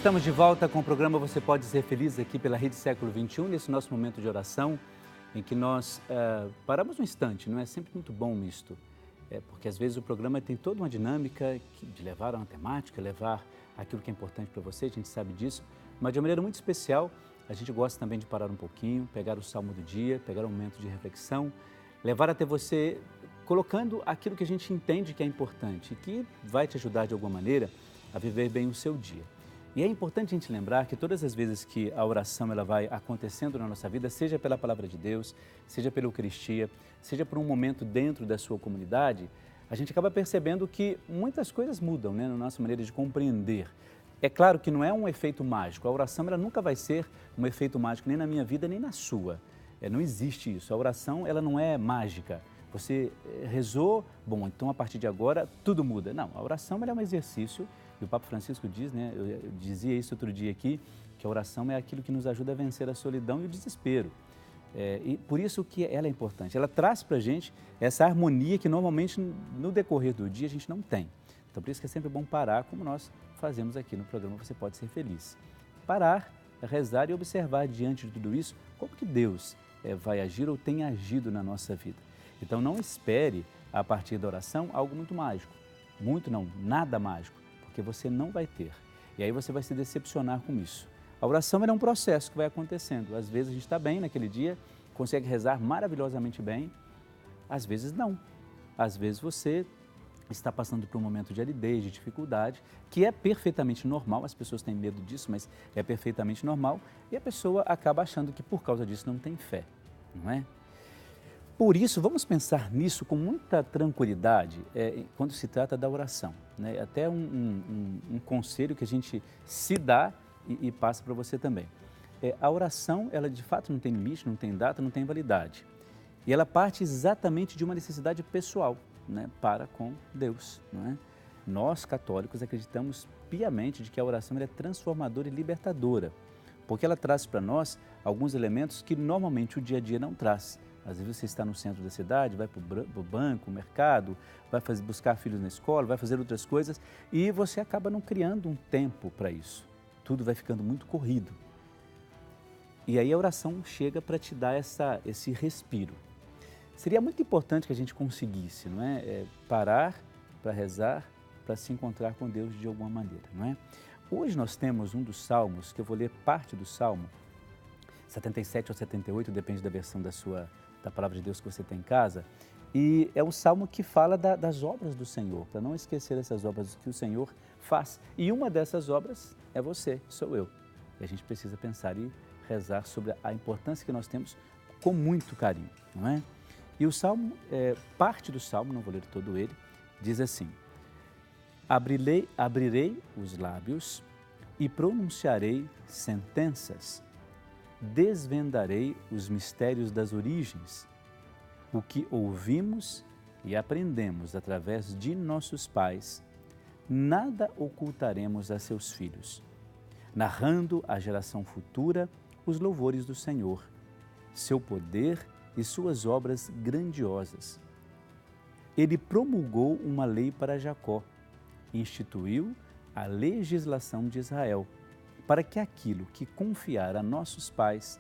Estamos de volta com o programa Você Pode Ser Feliz aqui pela Rede Século XXI, nesse nosso momento de oração, em que nós paramos um instante, não é sempre muito bom isto, porque às vezes o programa tem toda uma dinâmica de levar a uma temática, levar aquilo que é importante para você, a gente sabe disso, mas de uma maneira muito especial, a gente gosta também de parar um pouquinho, pegar o salmo do dia, pegar um momento de reflexão, levar até você colocando aquilo que a gente entende que é importante e que vai te ajudar de alguma maneira a viver bem o seu dia. E é importante a gente lembrar que todas as vezes que a oração ela vai acontecendo na nossa vida, seja pela palavra de Deus, seja pela Eucaristia, seja por um momento dentro da sua comunidade, a gente acaba percebendo que muitas coisas mudam, né, na nossa maneira de compreender. É claro que não é um efeito mágico, a oração ela nunca vai ser um efeito mágico nem na minha vida nem na sua. Não existe isso, a oração ela não é mágica. Você rezou, bom, então a partir de agora tudo muda. Não, a oração ela é um exercício. E o Papa Francisco diz, né, eu dizia isso outro dia aqui, que a oração é aquilo que nos ajuda a vencer a solidão e o desespero. E por isso que ela é importante. Ela traz para a gente essa harmonia que normalmente no decorrer do dia a gente não tem. Então por isso que é sempre bom parar, como nós fazemos aqui no programa Você Pode Ser Feliz. Parar, rezar e observar diante de tudo isso como que Deus vai agir ou tem agido na nossa vida. Então não espere a partir da oração algo muito mágico. Muito não, nada mágico. Porque você não vai ter. E aí você vai se decepcionar com isso. A oração é um processo que vai acontecendo. Às vezes a gente está bem naquele dia, consegue rezar maravilhosamente bem, às vezes não. Às vezes você está passando por um momento de aridez, de dificuldade, que é perfeitamente normal, as pessoas têm medo disso, mas é perfeitamente normal, e a pessoa acaba achando que por causa disso não tem fé, não é? Por isso, vamos pensar nisso com muita tranquilidade quando se trata da oração. Né? Até um conselho que a gente se dá e passa para você também. A oração, ela de fato não tem limite, não tem data, não tem validade. E ela parte exatamente de uma necessidade pessoal, né, para com Deus. Não é? Nós, católicos, acreditamos piamente de que a oração é transformadora e libertadora, porque ela traz para nós alguns elementos que normalmente o dia a dia não traz. Às vezes você está no centro da cidade, vai para o banco, o mercado, vai buscar filhos na escola, vai fazer outras coisas e você acaba não criando um tempo para isso. Tudo vai ficando muito corrido. E aí a oração chega para te dar esse respiro. Seria muito importante que a gente conseguisse, não é? Parar para rezar, para se encontrar com Deus de alguma maneira, não é? Hoje nós temos um dos salmos, que eu vou ler parte do salmo, 77 ou 78, depende da versão da palavra de Deus que você tem em casa, e é um salmo que fala das obras do Senhor, para não esquecer essas obras que o Senhor faz. E uma dessas obras é você, sou eu. E a gente precisa pensar e rezar sobre a importância que nós temos com muito carinho, não é? E o salmo, parte do salmo, não vou ler todo ele, diz assim: abrirei os lábios e pronunciarei sentenças. Desvendarei os mistérios das origens, o que ouvimos e aprendemos através de nossos pais, nada ocultaremos a seus filhos, narrando à geração futura os louvores do Senhor, seu poder e suas obras grandiosas. Ele promulgou uma lei para Jacó, instituiu a legislação de Israel, para que aquilo que confiara a nossos pais,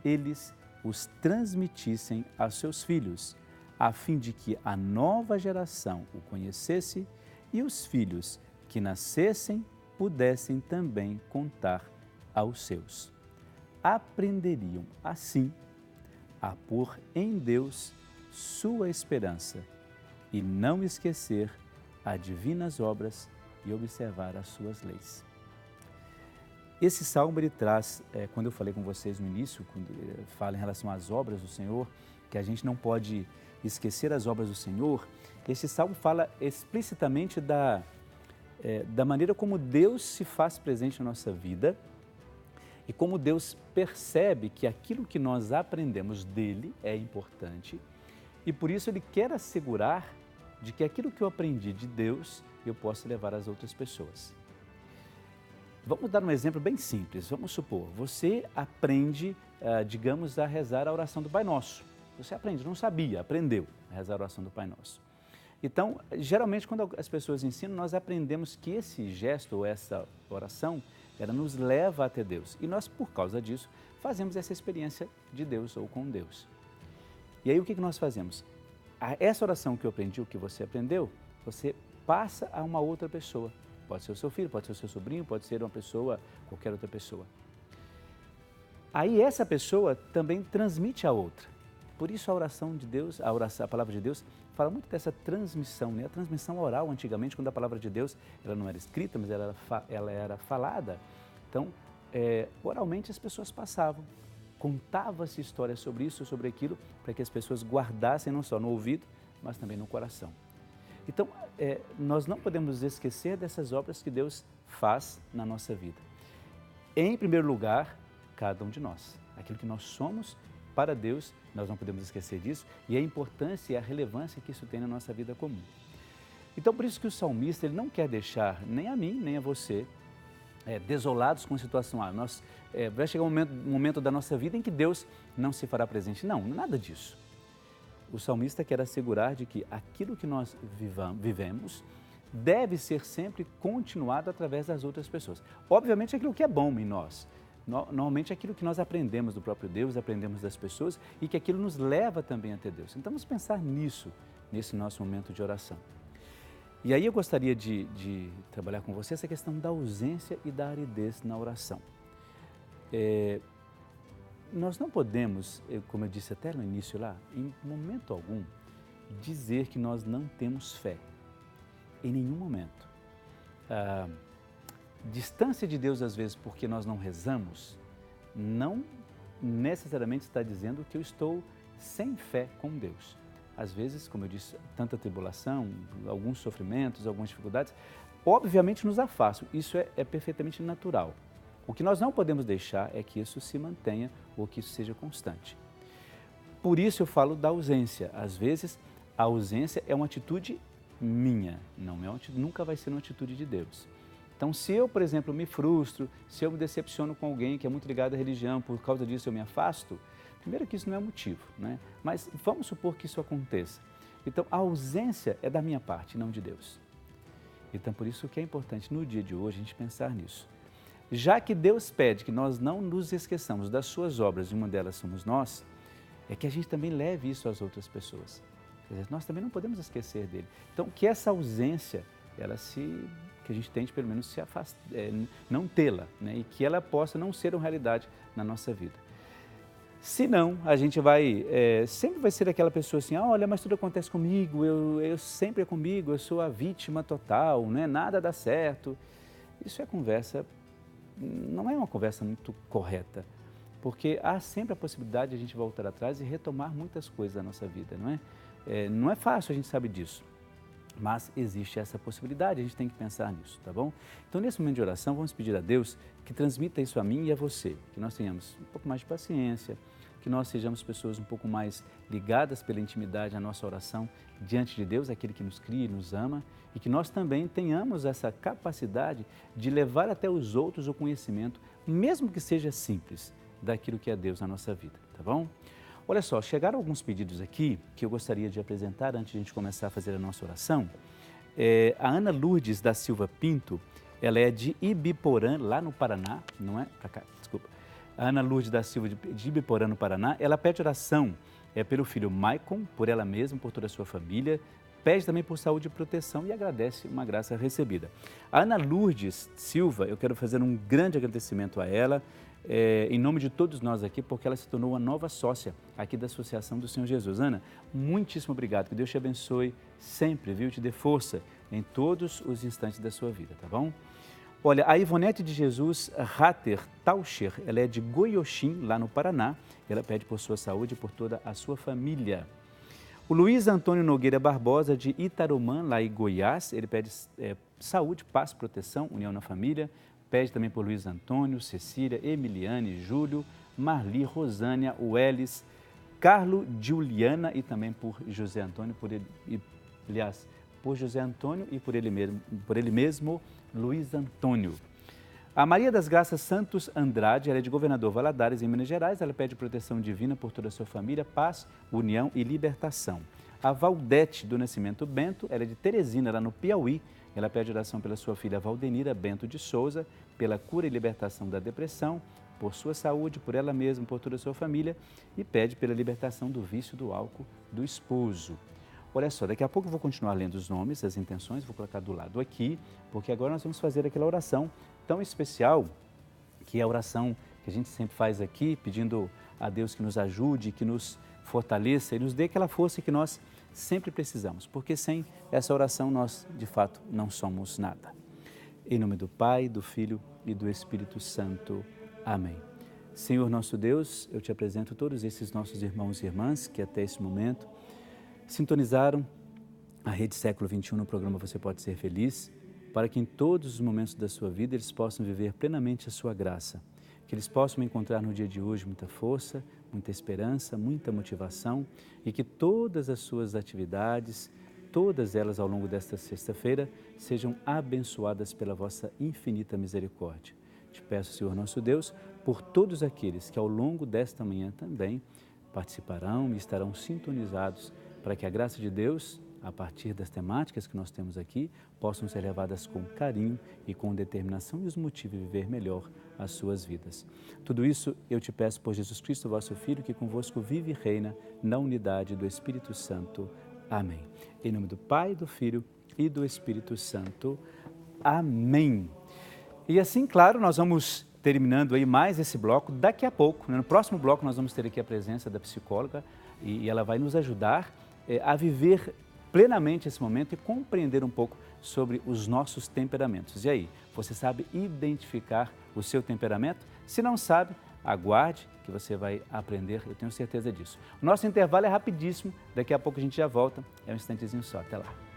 eles os transmitissem aos seus filhos, a fim de que a nova geração o conhecesse e os filhos que nascessem pudessem também contar aos seus. Aprenderiam, assim, a pôr em Deus sua esperança e não esquecer as divinas obras e observar as suas leis. Esse salmo ele traz, quando eu falei com vocês no início, quando fala em relação às obras do Senhor, que a gente não pode esquecer as obras do Senhor, esse salmo fala explicitamente da maneira como Deus se faz presente na nossa vida e como Deus percebe que aquilo que nós aprendemos dele é importante e por isso ele quer assegurar de que aquilo que eu aprendi de Deus eu posso levar às outras pessoas. Vamos dar um exemplo bem simples. Vamos supor, você aprende, digamos, a rezar a oração do Pai Nosso. Você aprende, não sabia, aprendeu a rezar a oração do Pai Nosso. Então, geralmente, quando as pessoas ensinam, nós aprendemos que esse gesto ou essa oração, ela nos leva até Deus. E nós, por causa disso, fazemos essa experiência de Deus ou com Deus. E aí o que nós fazemos? Essa oração que eu aprendi, o que você aprendeu, você passa a uma outra pessoa. Pode ser o seu filho, pode ser o seu sobrinho, pode ser uma pessoa, qualquer outra pessoa. Aí essa pessoa também transmite a outra. Por isso a oração de Deus, a palavra de Deus, fala muito dessa transmissão, né? A transmissão oral, antigamente, quando a palavra de Deus ela não era escrita, mas ela era falada. Então, oralmente as pessoas passavam. Contava-se histórias sobre isso, sobre aquilo, para que as pessoas guardassem não só no ouvido, mas também no coração. Então, nós não podemos esquecer dessas obras que Deus faz na nossa vida. Em primeiro lugar, cada um de nós. Aquilo que nós somos para Deus, nós não podemos esquecer disso, e a importância e a relevância que isso tem na nossa vida comum. Então, por isso que o salmista ele não quer deixar nem a mim, nem a você, desolados com a situação. Vai chegar um momento da nossa vida em que Deus não se fará presente. Não, nada disso. O salmista quer assegurar de que aquilo que nós vivemos deve ser sempre continuado através das outras pessoas. Obviamente, aquilo que é bom em nós. Normalmente, aquilo que nós aprendemos do próprio Deus, aprendemos das pessoas e que aquilo nos leva também até Deus. Então, vamos pensar nisso, nesse nosso momento de oração. E aí eu gostaria de trabalhar com você essa questão da ausência e da aridez na oração. Nós não podemos, como eu disse até no início lá, em momento algum, dizer que nós não temos fé. Em nenhum momento. Distância de Deus, às vezes, porque nós não rezamos, não necessariamente está dizendo que eu estou sem fé com Deus. Às vezes, como eu disse, tanta tribulação, alguns sofrimentos, algumas dificuldades, obviamente nos afastam. Isso é perfeitamente natural. O que nós não podemos deixar é que isso se mantenha ou que isso seja constante. Por isso eu falo da ausência. Às vezes, a ausência é uma atitude minha, nunca vai ser uma atitude de Deus. Então, se eu, por exemplo, me frustro, se eu me decepciono com alguém que é muito ligado à religião, por causa disso eu me afasto, primeiro que isso não é motivo, né? Mas vamos supor que isso aconteça. Então, a ausência é da minha parte, não de Deus. Então, por isso que é importante no dia de hoje a gente pensar nisso. Já que Deus pede que nós não nos esqueçamos das suas obras, e uma delas somos nós, é que a gente também leve isso às outras pessoas. Quer dizer, nós também não podemos esquecer dele. Então, que essa ausência, que a gente tente pelo menos se afastar, não tê-la, né? E que ela possa não ser uma realidade na nossa vida. Se não, a gente sempre vai ser aquela pessoa assim, olha, mas tudo acontece comigo, eu sempre é comigo, eu sou a vítima total, né? Nada dá certo. Isso não é uma conversa muito correta, porque há sempre a possibilidade de a gente voltar atrás e retomar muitas coisas da nossa vida, não é? Não é fácil, a gente sabe disso. Mas existe essa possibilidade, a gente tem que pensar nisso, tá bom? Então, nesse momento de oração, vamos pedir a Deus que transmita isso a mim e a você, que nós tenhamos um pouco mais de paciência, que nós sejamos pessoas um pouco mais ligadas pela intimidade à nossa oração diante de Deus, aquele que nos cria e nos ama, e que nós também tenhamos essa capacidade de levar até os outros o conhecimento, mesmo que seja simples, daquilo que é Deus na nossa vida, tá bom? Olha só, chegaram alguns pedidos aqui que eu gostaria de apresentar antes de a gente começar a fazer a nossa oração. A Ana Lourdes da Silva Pinto, ela é de Ibiporã, lá no Paraná, não é? Pra cá, desculpa. A Ana Lourdes da Silva de Ibiporã, no Paraná, ela pede oração pelo filho Maicon, por ela mesma, por toda a sua família, pede também por saúde e proteção e agradece uma graça recebida. A Ana Lourdes Silva, eu quero fazer um grande agradecimento a ela, em nome de todos nós aqui, porque ela se tornou uma nova sócia aqui da Associação do Senhor Jesus. Ana, muitíssimo obrigado, que Deus te abençoe sempre, viu? Te dê força em todos os instantes da sua vida, tá bom? Olha, a Ivonete de Jesus Rater Taucher, ela é de Goioxim, lá no Paraná, ela pede por sua saúde e por toda a sua família. O Luiz Antônio Nogueira Barbosa, de Itarumã, lá em Goiás, ele pede saúde, paz, proteção, união na família. Pede também por Luiz Antônio, Cecília, Emiliane, Júlio, Marli, Rosânia, Welles, Carlo, Juliana e também por José Antônio, por José Antônio e por ele mesmo, Luiz Antônio. A Maria das Graças Santos Andrade, ela é de Governador Valadares, em Minas Gerais, ela pede proteção divina por toda a sua família, paz, união e libertação. A Valdete do Nascimento Bento, ela é de Teresina, lá no Piauí, Ela pede oração pela sua filha Valdenira Bento de Souza, pela cura e libertação da depressão, por sua saúde, por ela mesma, por toda a sua família, e pede pela libertação do vício do álcool do esposo. Olha só, daqui a pouco eu vou continuar lendo os nomes, as intenções, vou colocar do lado aqui, porque agora nós vamos fazer aquela oração tão especial, que é a oração que a gente sempre faz aqui, pedindo a Deus que nos ajude, que nos fortaleça e nos dê aquela força que nós sempre precisamos, porque sem essa oração nós, de fato, não somos nada. Em nome do Pai, do Filho e do Espírito Santo. Amém. Senhor nosso Deus, eu te apresento todos esses nossos irmãos e irmãs que até esse momento sintonizaram a Rede Século XXI no programa Você Pode Ser Feliz, para que em todos os momentos da sua vida eles possam viver plenamente a sua graça, que eles possam encontrar no dia de hoje muita força, muita esperança, muita motivação e que todas as suas atividades, todas elas ao longo desta sexta-feira, sejam abençoadas pela vossa infinita misericórdia. Te peço, Senhor nosso Deus, por todos aqueles que ao longo desta manhã também participarão e estarão sintonizados para que a graça de Deus, a partir das temáticas que nós temos aqui, possam ser levadas com carinho e com determinação e os motive a viver melhor as suas vidas. Tudo isso eu te peço por Jesus Cristo, vosso Filho, que convosco vive e reina na unidade do Espírito Santo. Amém. Em nome do Pai, do Filho e do Espírito Santo. Amém. E assim, claro, nós vamos terminando aí mais esse bloco. Daqui a pouco, no próximo bloco, nós vamos ter aqui a presença da psicóloga e ela vai nos ajudar a viver plenamente esse momento e compreender um pouco sobre os nossos temperamentos. E aí, você sabe identificar o seu temperamento? Se não sabe, aguarde que você vai aprender, eu tenho certeza disso. O nosso intervalo é rapidíssimo, daqui a pouco a gente já volta, é um instantezinho só, até lá.